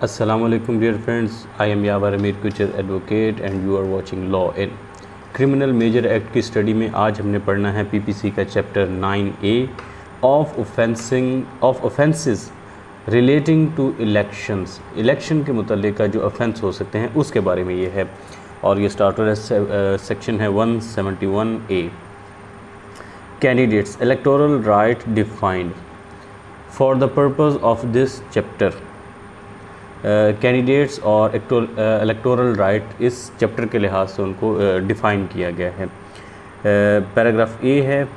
Assalamu alaikum dear friends, I am Yavar Amir Kuchar advocate and you are watching Law in criminal major act की study में आज हमने पढ़ना है PPC का chapter 9A of offences relating to elections. Election के मुतल्लिक का जो ऑफेंस हो सकते हैं उसके बारे में ये है और ये स्टार्टर सेक्शन है 171A। Candidates electoral right defined for the purpose of this chapter. Candidates और इलेक्टोरल राइट इस चैप्टर के लिहाज से उनको डिफ़ाइन किया गया है। पैराग्राफ ए है,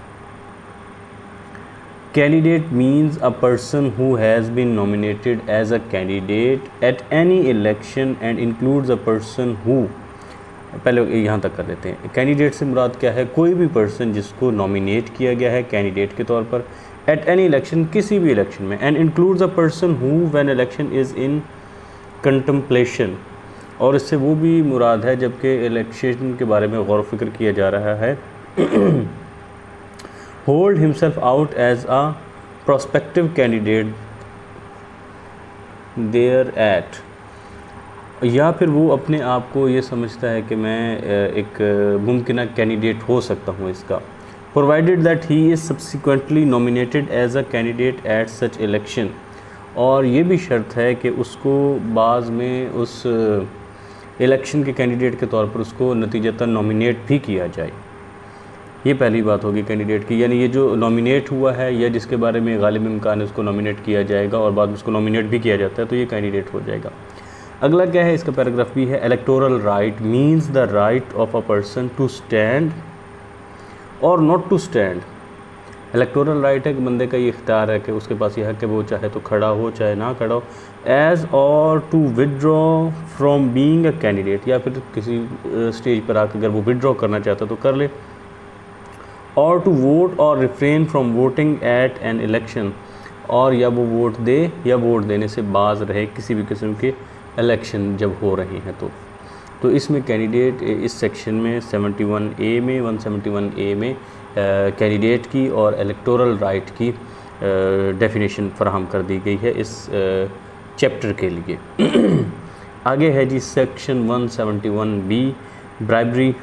candidate means a person who has been nominated as a candidate at any election and includes a person who, पहले यहाँ तक कर लेते हैं। कैंडिडेट से मुराद क्या है? कोई भी पर्सन जिसको नॉमिनेट किया गया है कैंडिडेट के तौर पर एट एनी इलेक्शन, किसी भी इलेक्शन में, and includes a person who when election is in contemplation, और इससे वो भी मुराद है जबकि इलेक्शन के बारे में गौर फिक्र किया जा रहा है। Hold himself out as a prospective candidate thereat, या फिर वो अपने आप को ये समझता है कि मैं एक मुमकिन कैंडिडेट हो सकता हूँ इसका। Provided that he is subsequently nominated as a candidate at such election, और ये भी शर्त है कि उसको बाद में उस इलेक्शन के कैंडिडेट के तौर पर उसको नतीजतन नॉमिनेट भी किया जाए। ये पहली बात होगी कैंडिडेट की, यानी ये जो नॉमिनेट हुआ है या जिसके बारे में गालिब इम्कान है उसको नॉमिनेट किया जाएगा और बाद में उसको नॉमिनेट भी किया जाता है तो ये कैंडिडेट हो जाएगा। अगला क्या है, इसका पैराग्राफ भी है, electoral right means the right of a person to stand और not to stand. Electoral right है कि बंदे का ये इख्तियार है कि उसके पास यह है कि वो चाहे तो खड़ा हो चाहे ना खड़ा हो, as or to withdraw from being a candidate, या फिर किसी स्टेज पर आकर अगर वो विदड्रॉ करना चाहता तो कर ले, or to vote or refrain from voting at an election, और या वो वोट दे या वोट देने से बाज रहे किसी भी किस्म के इलेक्शन जब हो रहे हैं तो इसमें कैंडिडेट इस सेक्शन में 171A में कैंडिडेट की और इलेक्टोरल राइट की डेफिनेशन फराहम कर दी गई है इस चैप्टर के लिए। आगे है जी section 171B, bribery.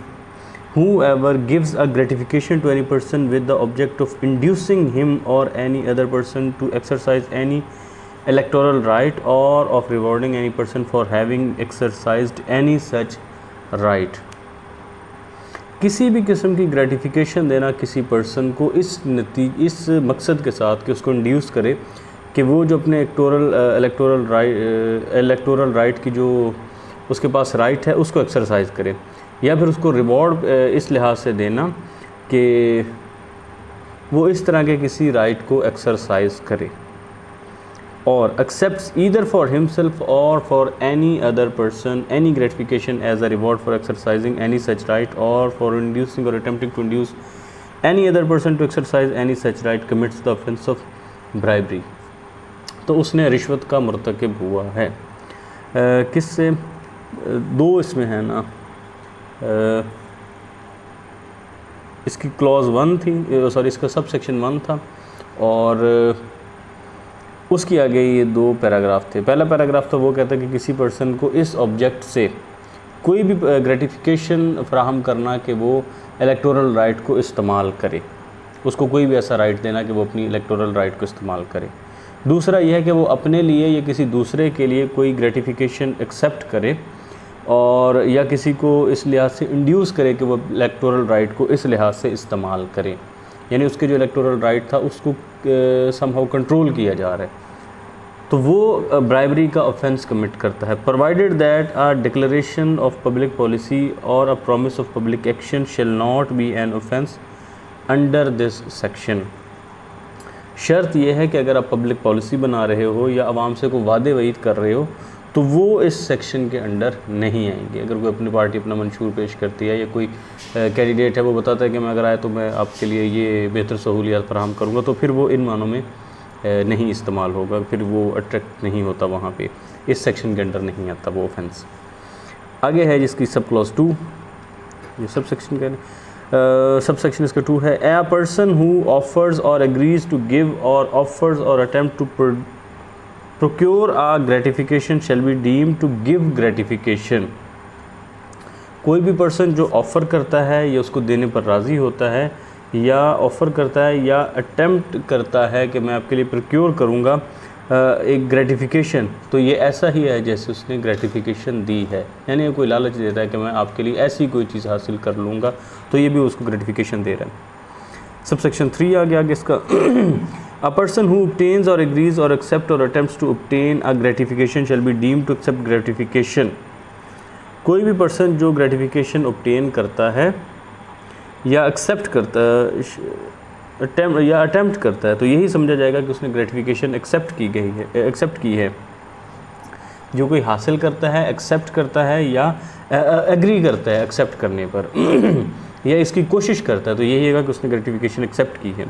Whoever gives a gratification to any person with the object of inducing him or any other person to exercise any electoral right or of rewarding any person for having exercised any such right। किसी भी किस्म की gratification देना किसी person को इस मकसद के साथ कि उसको इंड्यूस करे कि वो जो अपने इलेक्टोरल राइट की जो उसके पास राइट है उसको एक्सरसाइज करे, या फिर उसको रिवॉर्ड इस लिहाज से देना कि वो इस तरह के किसी राइट को एक्सरसाइज करे, और accepts either for himself or for any other person any gratification as a reward for exercising any such right or for inducing or attempting to induce any other person to exercise any such right commits the offense of bribery। तो उसने रिश्वत का मुर्तकिब हुआ है। किससे? दो इसमें है ना, इसकी क्लॉज 1 थी, सॉरी इसका सब सेक्शन 1 था और उसकी आगे ये 2 पैराग्राफ थे। पहला पैराग्राफ तो वो कहता है कि किसी पर्सन को इस ऑब्जेक्ट से कोई भी ग्रेटिफिकेशन फराहम करना कि वो इलेक्टोरल राइट को इस्तेमाल करे, उसको कोई भी ऐसा राइट देना कि वो अपनी इलेक्टोरल राइट को इस्तेमाल करे। दूसरा यह है कि वो अपने लिए या किसी दूसरे के लिए कोई ग्रेटिफिकेशन एक्सेप्ट करे और या किसी को इस लिहाज से इंड्यूस करे कि वो इलेक्टोरल राइट को इस लिहाज से इस्तेमाल करे, यानी उसके जो इलेक्टोरल राइट था उसको समहाउ कंट्रोल किया जा रहा है, तो वो ब्राइबरी का ऑफेंस कमिट करता है। Provided that a declaration of public policy और a promise of public action shall not be an offence under this section. शर्त यह है कि अगर आप पब्लिक पॉलिसी बना रहे हो या आवाम से कोई वादे वईद कर रहे हो तो वो इस सेक्शन के अंडर नहीं आएंगे। अगर कोई अपनी पार्टी अपना मंशूर पेश करती है या कोई कैंडिडेट है वो बताता है कि मैं अगर आए तो मैं आपके लिए ये बेहतर सहूलियात फराहम करूँगा, तो फिर वो इन मानों में नहीं इस्तेमाल होगा, फिर वो अट्रैक्ट नहीं होता, वहाँ पे इस सेक्शन के अंडर नहीं आता वो ऑफेंस। आगे है जिसकी सब क्लॉज 2, ये सब सेक्शन सब सेक्शन इसका 2 है। A person who offers or agrees to give or offers or attempt to procure a gratification shall be deem to give gratification. कोई भी पर्सन जो ऑफ़र करता है या उसको देने पर राज़ी होता है या ऑफ़र करता है या अटेम्प्ट करता है कि मैं आपके लिए प्रोक्योर करूँगा एक ग्रेटिफिकेशन, तो ये ऐसा ही है जैसे उसने ग्रेटिफिकेशन दी है, यानी कोई लालच देता है कि मैं आपके लिए ऐसी कोई चीज़ हासिल कर लूँगा, तो ये भी उसको ग्रेटिफिकेशन दे रहा है। सबसेक्शन 3 आ गया आगे इसका। A person who obtains or agrees or accept or attempts to obtain a gratification shall be deemed to accept gratification. कोई भी पर्सन जो ग्रेटिफिकेशन ऑब्टेन करता है या एक्सेप्ट करता है या अटेम्प्ट करता है, तो यही समझा जाएगा कि उसने ग्रेटिफिकेशन एक्सेप्ट की है। जो कोई हासिल करता है, एक्सेप्ट करता है या एग्री करता है एक्सेप्ट करने पर या इसकी कोशिश करता है, तो यही है कि उसने ग्रेटिफिकेशन एक्सेप्ट की है।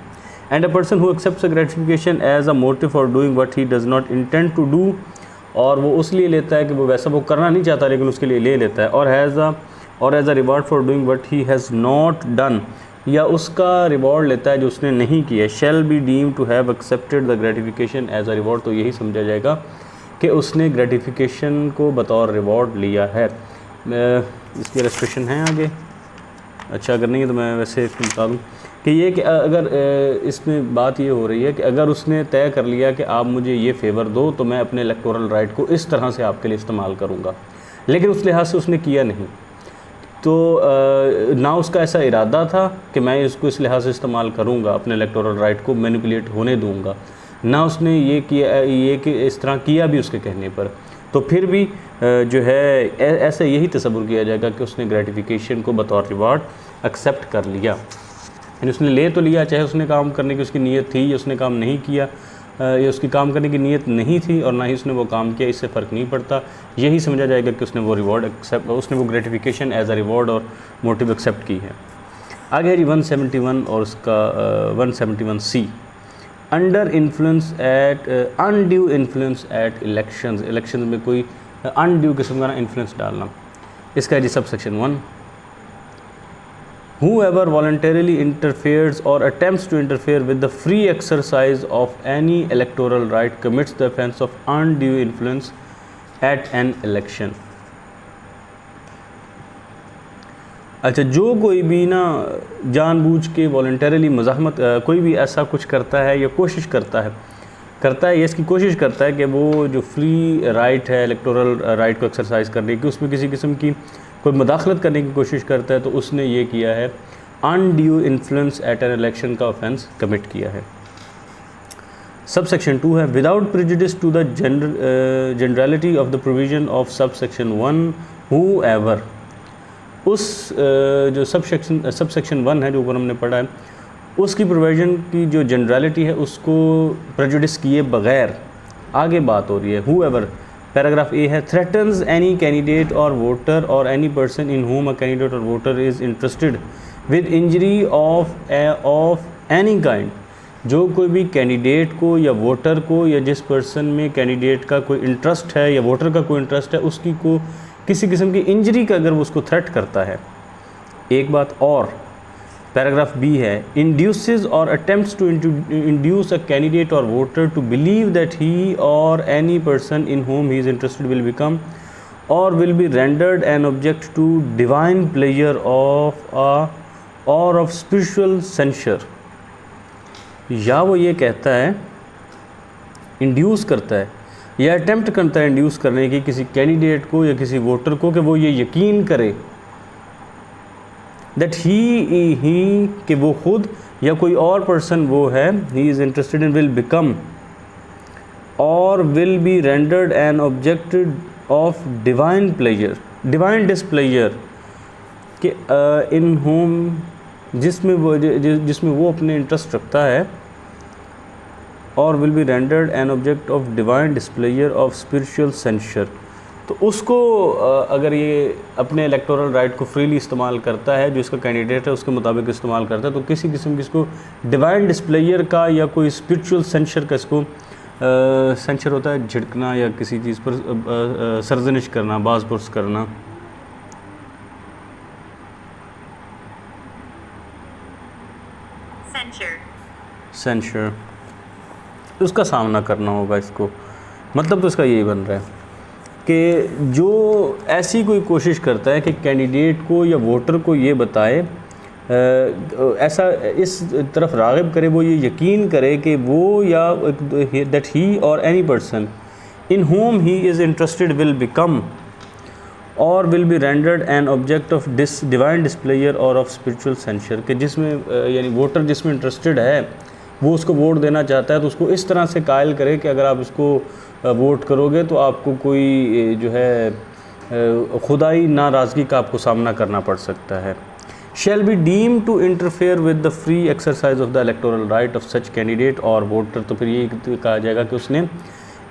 And a person who accepts a gratification as a motive for doing what he does not intend to do, और वो उसलिए लेता है कि वो वैसा वो करना नहीं चाहता लेकिन उसके लिए ले लेता है, or as a reward for doing what he has not done, या उसका रिवॉर्ड लेता है जो उसने नहीं किया। Shall be deem to have accepted the gratification as a reward, तो यही समझा जाएगा कि उसने ग्रेटिफिकेशन को बतौर रिवॉर्ड लिया है। इसकी इलस्ट्रेशन है आगे, अच्छा अगर नहीं है तो मैं वैसे इसको बता दूँ कि ये कि अगर इसमें बात ये हो रही है कि अगर उसने तय कर लिया कि आप मुझे ये फेवर दो तो मैं अपने इलेक्टोरल राइट को इस तरह से आपके लिए इस्तेमाल करूँगा, लेकिन उस लिहाज से उसने किया नहीं, तो ना उसका ऐसा इरादा था कि मैं इसको इस लिहाज से इस्तेमाल करूँगा, अपने इलेक्टोरल राइट को मैनिपुलेट होने दूँगा, ना उसने ये किया ये कि इस तरह किया भी उसके कहने पर, तो फिर भी जो है ऐसा यही तसव्वुर किया जाएगा कि उसने ग्रेटिफिकेशन को बतौर रिवार्ड एक्सेप्ट कर लिया, यानी उसने ले तो लिया, चाहे उसने काम करने की उसकी नीयत थी या उसने काम नहीं किया या उसकी काम करने की नीयत नहीं थी और ना ही उसने वो काम किया, इससे फ़र्क नहीं पड़ता, यही समझा जाएगा कि उसने वो रिवॉर्ड एक्सेप्ट, उसने वो ग्रेटिफिकेशन एज अ रिवॉर्ड और मोटिव एक्सेप्ट की है। आगे है जी 171 और उसका 171C, under influence at undue influence at elections में कोई अनड्यू किस्म का इन्फ्लुएंस डालना। इसका है जी subsection 1, whoever voluntarily interferes or attempts to interfere with the free exercise of any electoral right commits the offence of undue influence at an election। अच्छा, जो कोई भी ना जानबूझ के वॉलंटरीली मज़ाहमत कोई भी ऐसा कुछ करता है या कोशिश करता है या इसकी कोशिश करता है कि वो जो फ्री राइट है इलेक्टोरल राइट को एक्सरसाइज करने की, उसमें किसी किस्म की कोई मुदाखलत करने की कोशिश करता है, तो उसने ये किया है undue influence at an election का ऑफेंस कमिट किया है। सबसेक्शन 2 है, without prejudice to the generality of the provision of subsection 1 whoever, उस जो सबसेक्शन 1 है जो ऊपर हमने पढ़ा है, उसकी प्रोविजन की जो जनरलिटी है उसको प्रेजुडिस किए बगैर आगे बात हो रही है। हूएवर पैराग्राफ ए है, थ्रेटन्स एनी कैंडिडेट और वोटर और any person in home a candidate और voter is interested with injury of any kind, जो कोई भी कैंडिडेट को या वोटर को या जिस पर्सन में कैंडिडेट का कोई इंटरेस्ट है या वोटर का कोई इंटरेस्ट है उसकी को किसी किस्म की इंजरी का अगर वो उसको थ्रेट करता है, एक बात। और पैराग्राफ बी है, इंड्यूसेस और attempts to induce a candidate और voter to believe that he और any person in home he is interested will become और will be rendered an object to divine pleasure of और of spiritual censure, या वो ये कहता है, induce करता है या अटेम्प्ट करता है इंड्यूस करने की किसी कैंडिडेट को या किसी वोटर को कि वो ये यकीन करे दैट ही कि वो खुद या कोई और पर्सन वो है, he is interested in will become और will be rendered an object of divine pleasure, divine displeasure कि इन होम जिसमें वो अपने इंटरेस्ट रखता है, और will be rendered an object of divine displeasure of spiritual सेंशर, तो उसको अगर ये अपने इलेक्टोरल राइट को फ्रीली इस्तेमाल करता है, जो इसका कैंडिडेट है उसके मुताबिक इस्तेमाल करता है, तो किसी किस्म की इसको डिवाइन डिसप्लेयर का या कोई स्पिरिचुअल सेंशर का, इसको सेंशर होता है झिड़कना या किसी चीज़ पर सरजनिश करना, बाज़ पुरस करना, सेंशर, उसका सामना करना होगा इसको, मतलब तो इसका यही बन रहा है कि जो ऐसी कोई कोशिश करता है कि कैंडिडेट को या वोटर को ये बताए, ऐसा इस तरफ राग़िब करे, वो ये यकीन करे कि वो या दैट ही और any person in home he is interested will become और will be rendered an object of divine displeasure और ऑफ स्पिरिचुअल सेंशर, कि जिसमें यानी वोटर जिसमें इंटरेस्टेड है वो उसको वोट देना चाहता है तो उसको इस तरह से कायल करे कि अगर आप इसको वोट करोगे तो आपको कोई जो है खुदाई नाराज़गी का आपको सामना करना पड़ सकता है। Shall be deem to interfere with the free exercise of the electoral right of such candidate और वोटर, तो फिर ये कहा जाएगा कि उसने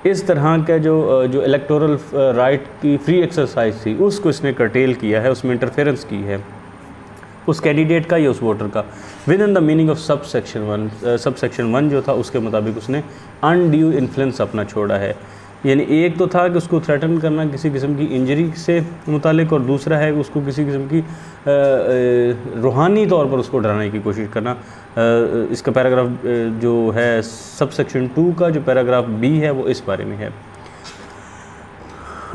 इस तरह का जो इलेक्टोरल राइट की फ्री एक्सरसाइज थी उसको इसने कर्टेल किया है, उसमें इंटरफेरेंस की है उस कैंडिडेट का या उस वोटर का। With in the meaning of sub section 1 जो था उसके मुताबिक उसने अनड्यू इन्फ्लुएंस अपना छोड़ा है। यानी एक तो था कि उसको थ्रेटन करना किसी किस्म की इंजरी से मुतालिक, और दूसरा है उसको किसी किस्म की रूहानी तौर पर उसको डराने की कोशिश करना। इसका पैराग्राफ जो है सब सेक्शन 2 का जो पैराग्राफ बी है वो इस बारे में है।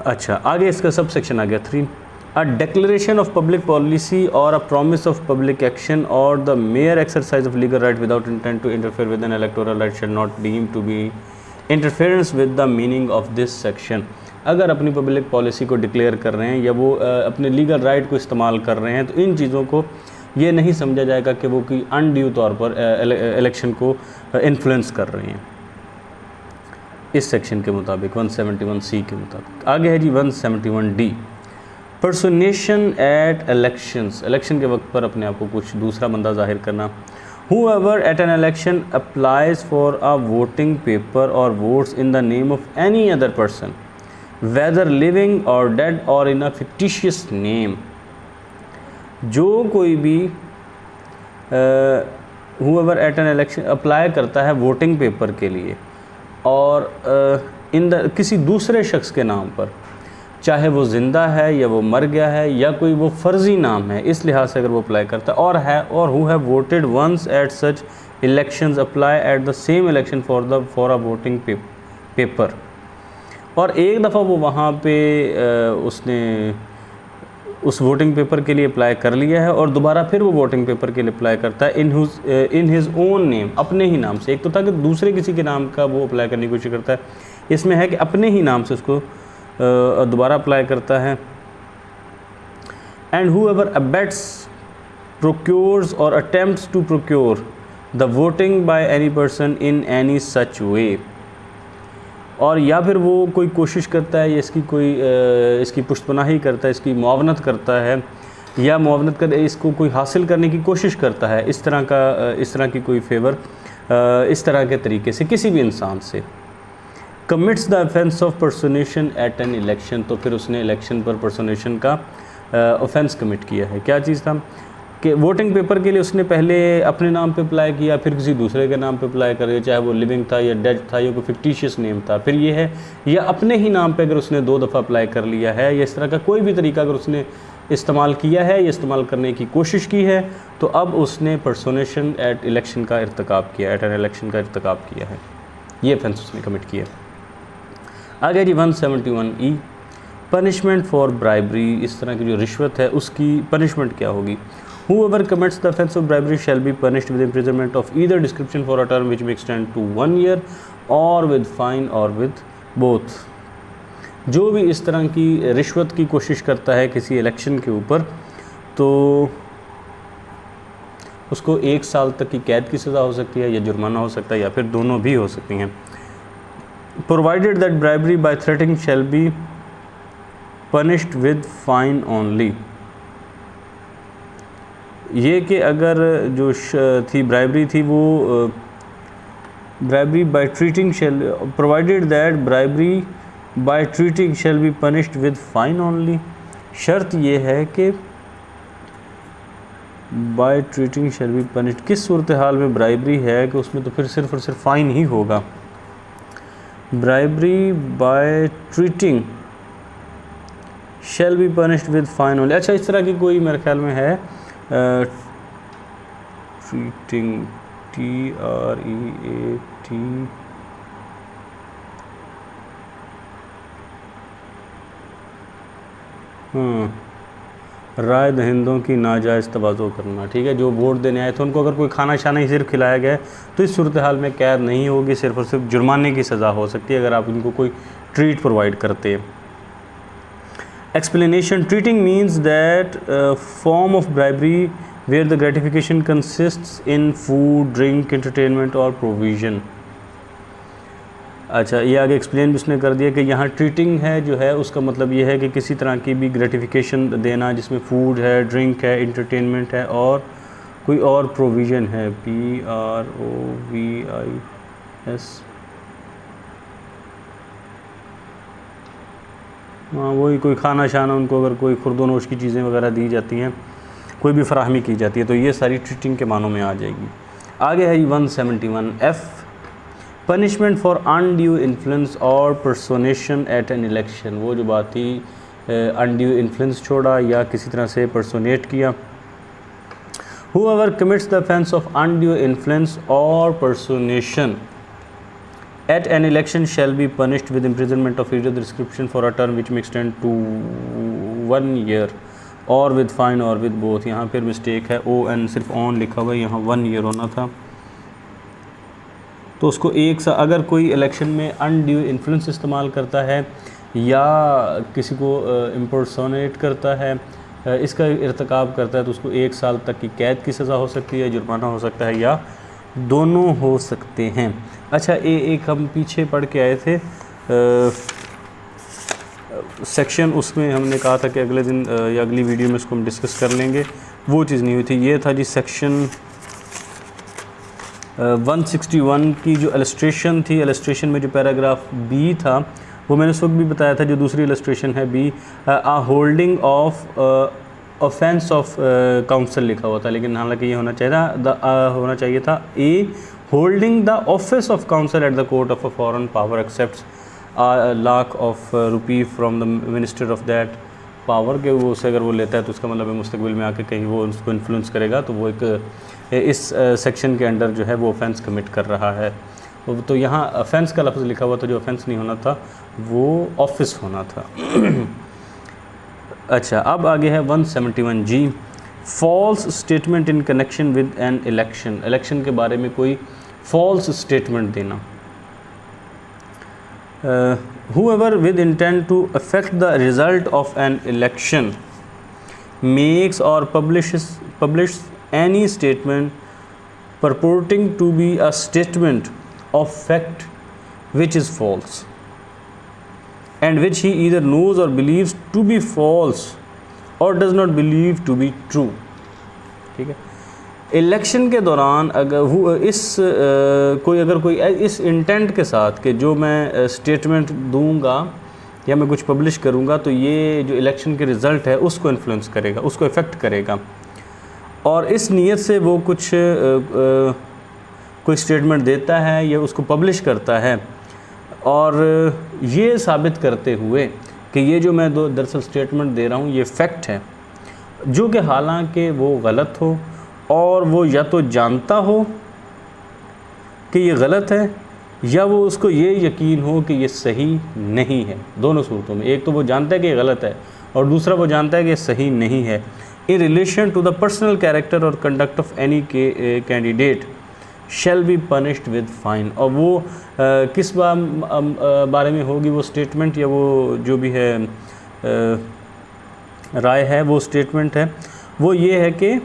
अच्छा, आगे इसका सब सेक्शन आ गया 3, A declaration of public policy or a promise of public action or the mere exercise of legal right without intent to interfere with an electoral right shall not deemed to be interference with the meaning of this section। अगर अपनी public policy को declare कर रहे हैं या वो अपने legal right को इस्तेमाल कर रहे हैं तो इन चीज़ों को ये नहीं समझा जाएगा कि वो कोई अनड्यू तौर पर इलेक्शन को इन्फ्लुएंस कर रहे हैं इस सेक्शन के मुताबिक 171C के मुताबिक। आगे है जी 171D, पर्सोनेशन एट इलेक्शंस, इलेक्शन के वक्त पर अपने आप को कुछ दूसरा बंदा जाहिर करना। Whoever at an election applies for a voting paper or votes in the name of any other person, whether living or dead or in a fictitious name, जो कोई भी whoever at an election apply करता है voting paper के लिए और किसी दूसरे शख्स के नाम पर, चाहे वो ज़िंदा है या वो मर गया है या कोई वो फ़र्ज़ी नाम है, इस लिहाज से अगर वो अप्लाई करता है और who have voted once at such elections apply at the same election for a voting paper, और एक दफ़ा वो वहाँ पे उसने उस वोटिंग पेपर के लिए अप्लाई कर लिया है और दोबारा फिर वो वोटिंग पेपर के लिए अप्लाई करता है इन हिज़ ओन नेम, अपने ही नाम से। एक तो था कि दूसरे किसी के नाम का वो अप्लाई करने की कोशिश करता है, इसमें है कि अपने ही नाम से उसको दोबारा अप्लाई करता है। And whoever abets, procures or attempts to procure the voting by any person in any such way, और या फिर वो कोई कोशिश करता है या इसकी पुष्टपनाही करता है, इसकी मुआवनत करता है या मुआवनत कर इसको कोई हासिल करने की कोशिश करता है, इस तरह की कोई फेवर इस तरह के तरीके से किसी भी इंसान से। Commits the offence of personation at an election, तो फिर उसने इलेक्शन पर पर्सोनेशन का ऑफेंस कमिट किया है। क्या चीज़ था कि वोटिंग पेपर के लिए उसने पहले अपने नाम पे अप्लाई किया, फिर किसी दूसरे के नाम पे अप्लाई कर दिया, चाहे वो लिविंग था या डेड था या कोई फिक्टिशियस नेम था, फिर ये है या अपने ही नाम पे अगर उसने 2 दफ़ा अप्लाई कर लिया है या इस तरह का कोई भी तरीका अगर उसने इस्तेमाल किया है या इस्तेमाल करने की कोशिश की है तो अब उसने पर्सोनेशन एट इलेक्शन का इर्तिकाब किया, एट एन इलेक्शन का इर्तिकाब किया है, ये ऑफेंस उसने कमिट किया। आगे जी 171E, पनिशमेंट फॉर ब्राइबरी, इस तरह की जो रिश्वत है उसकी पनिशमेंट क्या होगी। Whoever commits the offence of bribery shall be punished with imprisonment of either description for a term which may extend to 1 year or with fine or with both। जो भी इस तरह की रिश्वत की कोशिश करता है किसी इलेक्शन के ऊपर तो उसको 1 साल तक की कैद की सज़ा हो सकती है या जुर्माना हो सकता है या फिर दोनों भी हो सकती हैं। Provided that bribery by threatening shall be punished with fine only, ये कि अगर जो थी ब्राइबरी थी वो bribery by treating shall, provided that bribery by treating shall be punished with fine only, शर्त ये है कि by treating shall be punished, किस सूरत हाल में ब्राइबरी है कि उसमें तो फिर सिर्फ और सिर्फ फ़ाइन ही होगा। Bribery by treating shall be punished with fine only, अच्छा इस तरह की कोई मेरे ख्याल में है ट्रीटिंग TREAT राय दहिंदों की नाजायज़ तवाज़ो करना, ठीक है। जो वोट देने आए थे उनको अगर कोई खाना शाना ही सिर्फ खिलाया गया तो इस सूरत हाल में कैद नहीं होगी, सिर्फ और सिर्फ जुर्माने की सज़ा हो सकती है अगर आप इनको कोई ट्रीट प्रोवाइड करते हैं। Explanation, treating means that form of bribery where the gratification consists in food, drink, entertainment और प्रोविज़न। अच्छा, ये आगे एक्सप्लेन भी उसने कर दिया कि यहाँ ट्रीटिंग है जो है उसका मतलब ये है कि किसी तरह की भी ग्रेटिफिकेशन देना जिसमें फूड है, ड्रिंक है, एंटरटेनमेंट है और कोई और प्रोविज़न है, PROVIS, हाँ वही कोई खाना शाना उनको अगर कोई खुर्दोनोश की चीज़ें वगैरह दी जाती हैं, कोई भी फराहमी की जाती है तो ये सारी ट्रीटिंग के मानों में आ जाएगी। आगे है 171F, punishment for undue influence और पर्सोनेशन एट एन इलेक्शन। वो जो बात थी अनड्यू इन्फ्लुएंस छोड़ा या किसी तरह से पर्सोनेट किया। Whoever commits the offense of undue influence or personation at an election shall be punished with imprisonment of either description for a term which may extend to 1 year or with fine or with both। यहाँ फिर mistake है, ON सिर्फ on लिखा हुआ है, यहाँ 1 year होना था। तो उसको एक सा अगर कोई इलेक्शन में अनड्यू इन्फ्लुएंस इस्तेमाल करता है या किसी को इम्पर्सोनेट करता है, इसका इर्तिकाब करता है तो उसको 1 साल तक की कैद की सज़ा हो सकती है, जुर्माना हो सकता है या दोनों हो सकते हैं। अच्छा, एक हम पीछे पढ़ के आए थे सेक्शन, उसमें हमने कहा था कि अगले दिन या अगली वीडियो में इसको हम डिस्कस कर लेंगे, वो चीज़ नहीं हुई थी। ये था जी सेक्शन 161 की जो इलस्ट्रेशन थी, इलस्ट्रेशन में जो पैराग्राफ बी था वो मैंने उस वक्त भी बताया था। जो दूसरी इलस्ट्रेशन है B, holding of offence of council लिखा हुआ था, लेकिन हालांकि ये होना चाहिए था A, holding the office of council at the court of a foreign power accepts lakh of rupee from the minister of that power के, वो उसे अगर वो लेता है तो उसका मतलब है मुस्तकबिल में आके कहीं वो उसको इन्फ्लुएंस करेगा तो वो एक इस सेक्शन के अंडर जो है वो ऑफेंस कमिट कर रहा है। तो यहाँ ऑफेंस का लफ्ज़ लिखा हुआ था, जो ऑफेंस नहीं होना था वो ऑफिस होना था। अच्छा, अब आगे है 171G, false statement in connection with an election. Election के बारे में कोई फॉल्स स्टेटमेंट देना। Whoever with intent to affect the result of an election makes or publishes any statement purporting to be a statement of fact which is false and which he either knows or believes to be false or does not believe to be true। ठीक है, election के दौरान अगर कोई इस intent के साथ कि जो मैं स्टेटमेंट दूंगा या मैं कुछ पब्लिश करूंगा तो ये जो इलेक्शन के रिज़ल्ट है उसको इन्फ्लुएंस करेगा, उसको इफ़ेक्ट करेगा, और इस नीयत से वो कुछ कोई स्टेटमेंट देता है या उसको पब्लिश करता है, और ये साबित करते हुए कि ये जो मैं दरअसल स्टेटमेंट दे रहा हूँ ये फैक्ट है, जो कि हालांकि वो गलत हो और वो या तो जानता हो कि ये गलत है या वो उसको ये यकीन हो कि ये सही नहीं है। दोनों सूरतों में, एक तो वो जानता है कि ये गलत है और दूसरा वो जानता है कि ये सही नहीं है। In relation to the personal character और conduct of any candidate shall be punished with fine. और वो किस बारे में होगी वो स्टेटमेंट या वो जो भी है राय है, वो स्टेटमेंट है वो ये है कि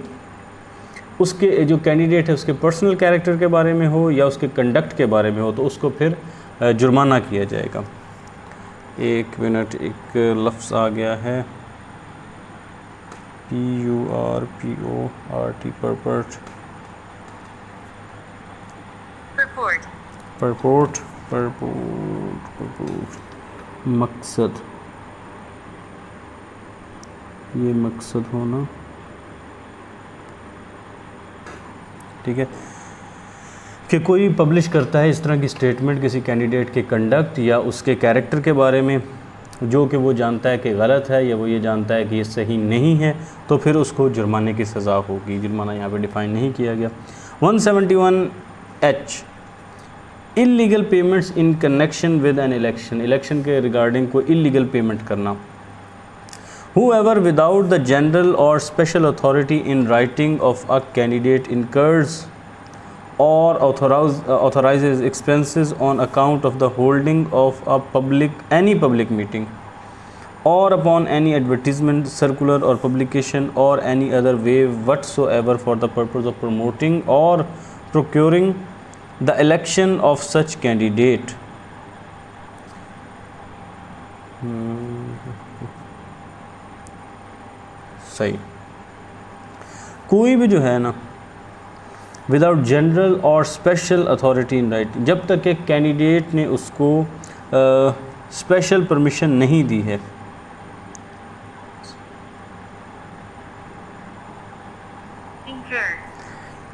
उसके जो कैंडिडेट है उसके पर्सनल कैरेक्टर के बारे में हो या उसके कंडक्ट के बारे में हो तो उसको फिर जुर्माना किया जाएगा। एक मिनट, एक लफ्ज़ आ गया है PURPORT, परपोर्ट, मकसद, ये मकसद होना, ठीक है, कि कोई पब्लिश करता है इस तरह की स्टेटमेंट किसी कैंडिडेट के कंडक्ट या उसके कैरेक्टर के बारे में जो कि वो जानता है कि गलत है या वो ये जानता है कि ये सही नहीं है, तो फिर उसको जुर्माने की सज़ा होगी। जुर्माना यहाँ पे डिफ़ाइन नहीं किया गया। 171H, illegal payments in connection with an election. Election के रिगार्डिंग कोई इलीगल पेमेंट करना। Whoever without the general or special authority in writing of a candidate incurs or authorizes expenses on account of the holding of any public meeting or upon any advertisement, circular or publication or any other way whatsoever for the purpose of promoting or procuring the election of such candidate. सही, कोई भी जो है ना without general और special authority in writing, जब तक एक कैंडिडेट ने उसको स्पेशल परमिशन नहीं दी है,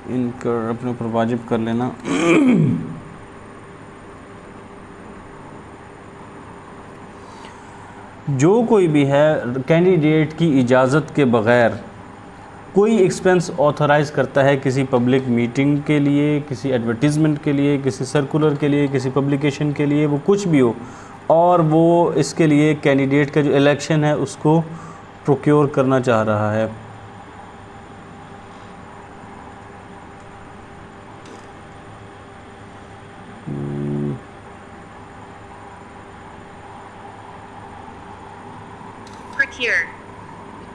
इनकर अपने ऊपर वाजिब कर लेना। जो कोई भी है कैंडिडेट की इजाज़त के बग़ैर कोई एक्सपेंस ऑथराइज़ करता है किसी पब्लिक मीटिंग के लिए, किसी एडवर्टीज़मेंट के लिए, किसी सर्कुलर के लिए, किसी पब्लिकेशन के लिए, वो कुछ भी हो, और वो इसके लिए कैंडिडेट का जो इलेक्शन है उसको प्रोक्योर करना चाह रहा है,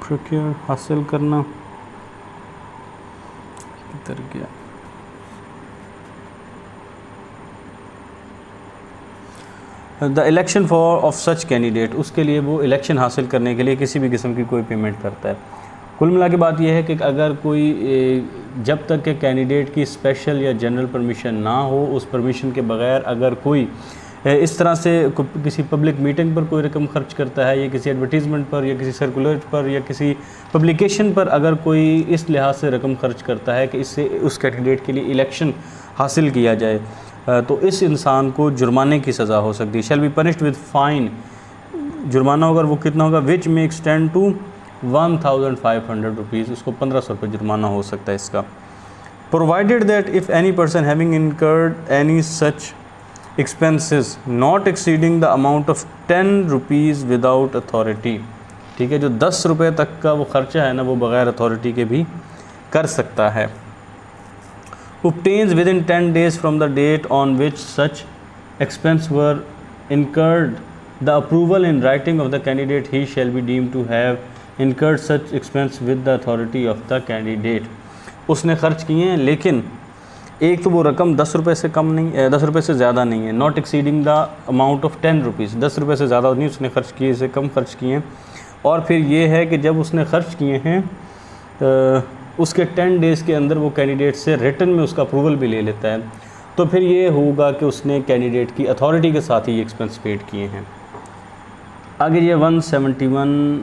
प्रोक्योर हासिल करना, किधर गया, the election for of such candidate, उसके लिए वो इलेक्शन हासिल करने के लिए किसी भी किस्म की कोई पेमेंट करता है। कुल मिला के बात यह है कि अगर कोई, जब तक के कैंडिडेट की स्पेशल या जनरल परमिशन ना हो, उस परमिशन के बग़ैर अगर कोई इस तरह से किसी पब्लिक मीटिंग पर कोई रकम खर्च करता है, या किसी एडवर्टीज़मेंट पर, या किसी सर्कुलर पर, या किसी पब्लिकेशन पर अगर कोई इस लिहाज से रकम खर्च करता है कि इससे उस कैंडिडेट के लिए इलेक्शन हासिल किया जाए, तो इस इंसान को जुर्माने की सज़ा हो सकती है। Shall be punished with fine, जुर्माना होगा, वो कितना होगा, विच में एक्सटेंड टू 1500 रुपीज़, उसको 1500 रुपये जुर्माना हो सकता है इसका। Provided that if any person having incurred any such expenses not exceeding the amount of 10 rupees without authority, ठीक है, जो 10 रुपये तक का वो ख़र्चा है ना, वो बग़ैर अथॉरिटी के भी कर सकता है। obtains within 10 days from the date on which such expense were incurred the approval in writing of the candidate, he shall be deemed to have incurred such expense with the authority of the candidate। उसने ख़र्च किए हैं, लेकिन एक तो वो रकम 10 रुपये से कम नहीं, 10 रुपये से ज़्यादा नहीं है, not exceeding the amount of 10 rupees, 10 रुपये से ज़्यादा नहीं उसने ख़र्च किए, इससे कम ख़र्च किए हैं। और फिर ये है कि जब उसने ख़र्च किए हैं उसके 10 डेज़ के अंदर वो कैंडिडेट से रिटन में उसका अप्रूवल भी ले लेता है, तो फिर ये होगा कि उसने कैंडिडेट की अथॉरिटी के साथ ही एक्सपेंस पेड किए हैं। आगे ये 171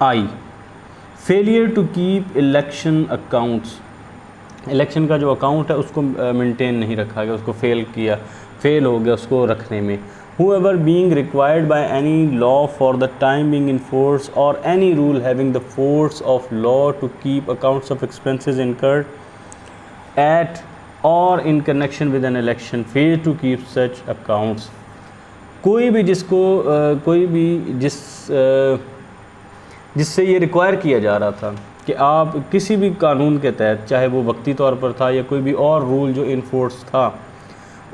I, failure to keep election accounts, election का जो अकाउंट है उसको मेंटेन नहीं रखा गया, उसको फेल हो गया उसको रखने में। whoever being required by any law for the time being in force or any rule having the force of law to keep accounts of expenses incurred at or in connection with an election fail to keep such accounts, कोई भी जिसको जिससे ये require किया जा रहा था कि आप किसी भी कानून के तहत, चाहे वो वक्ती तौर पर था या कोई भी और रूल जो इन फोर्स था,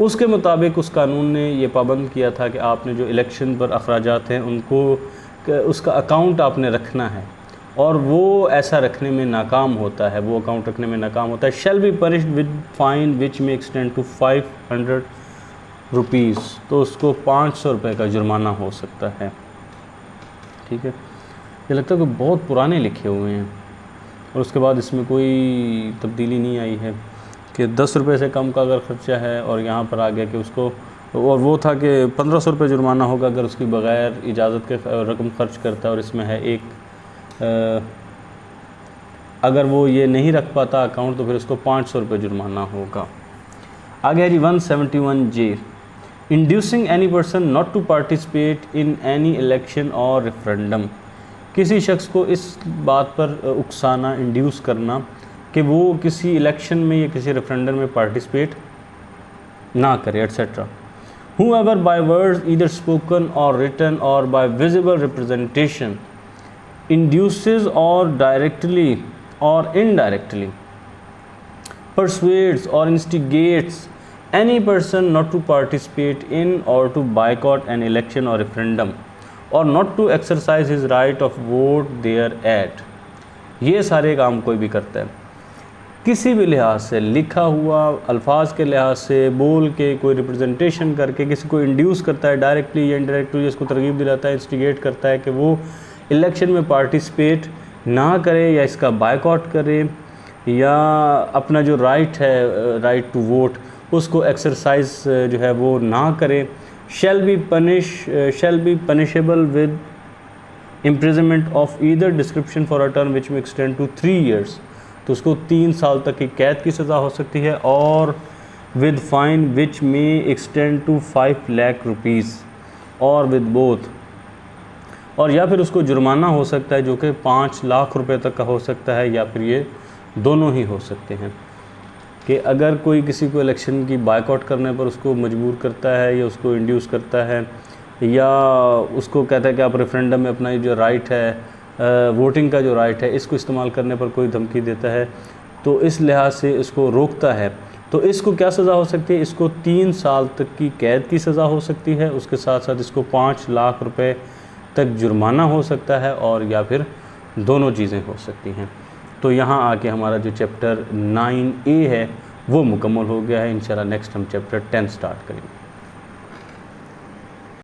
उसके मुताबिक उस कानून ने ये पाबंद किया था कि आपने जो इलेक्शन पर अखराजात हैं उनको उसका अकाउंट आपने रखना है, और वो ऐसा रखने में नाकाम होता है, वो अकाउंट रखने में नाकाम होता है, shall be punished with fine which में एक्सटेंड टू 500 रुपीज़, तो उसको 500 रुपये का जुर्माना हो सकता है। ठीक है, ये लगता है कि बहुत पुराने लिखे हुए हैं और उसके बाद इसमें कोई तब्दीली नहीं आई है कि 10 रुपये से कम का अगर ख़र्चा है, और यहाँ पर आ गया कि उसको, और वो था कि 1500 रुपये जुर्माना होगा अगर उसकी बग़ैर इजाज़त के रकम ख़र्च करता है, और इसमें है एक अगर वो ये नहीं रख पाता अकाउंट तो फिर उसको 500 रुपये जुर्माना होगा। आगे है जी 171 J, inducing any person not to participate in any election और रेफरेंडम, किसी शख्स को इस बात पर उकसाना, इंड्यूस करना कि वो किसी इलेक्शन में या किसी रेफरेंडम में पार्टिसिपेट ना करे etcetera. Whoever by words either spoken or written or by visible representation induces or directly or indirectly persuades or instigates any person not to participate in or to boycott an election or referendum or not to exercise his right of vote thereat। ये सारे काम कोई भी करता है किसी भी लिहाज से, लिखा हुआ, अल्फाज के लिहाज से, बोल के, कोई रिप्रेजेंटेशन करके किसी को इंड्यूस करता है डायरेक्टली या इनडायरेक्टली, जिसको तरगीब दिलाता है, इंस्टिगेट करता है कि वो इलेक्शन में पार्टिसिपेट ना करे या इसका बायकॉट करे या अपना जो राइट है, राइट टू वोट, उसको एक्सरसाइज जो है वो ना करे। Shall be punishable with imprisonment of either description for a term which में एक्सटेंड टू 3 years, तो उसको 3 साल तक की कैद की सज़ा हो सकती है, और विद फाइन विच में एक्सटेंड टू 5 लाख रुपीज़ और विद बोथ, और या फिर उसको जुर्माना हो सकता है जो कि 5 लाख रुपए तक का हो सकता है, या फिर ये दोनों ही हो सकते हैं कि अगर कोई किसी को इलेक्शन की बायकॉट करने पर उसको मजबूर करता है या उसको इंड्यूस करता है या उसको कहता है कि आप रेफरेंडम में अपना जो राइट है, वोटिंग का जो राइट है, इसको इस्तेमाल करने पर कोई धमकी देता है, तो इस लिहाज से इसको रोकता है, तो इसको क्या सज़ा हो सकती है? इसको 3 साल तक की कैद की सज़ा हो सकती है, उसके साथ साथ इसको 5 लाख रुपए तक जुर्माना हो सकता है, और या फिर दोनों चीज़ें हो सकती हैं। तो यहाँ आके हमारा जो चैप्टर 9A है वो मुकम्मल हो गया है। इंशाल्लाह नेक्स्ट हम चैप्टर 10 स्टार्ट करेंगे।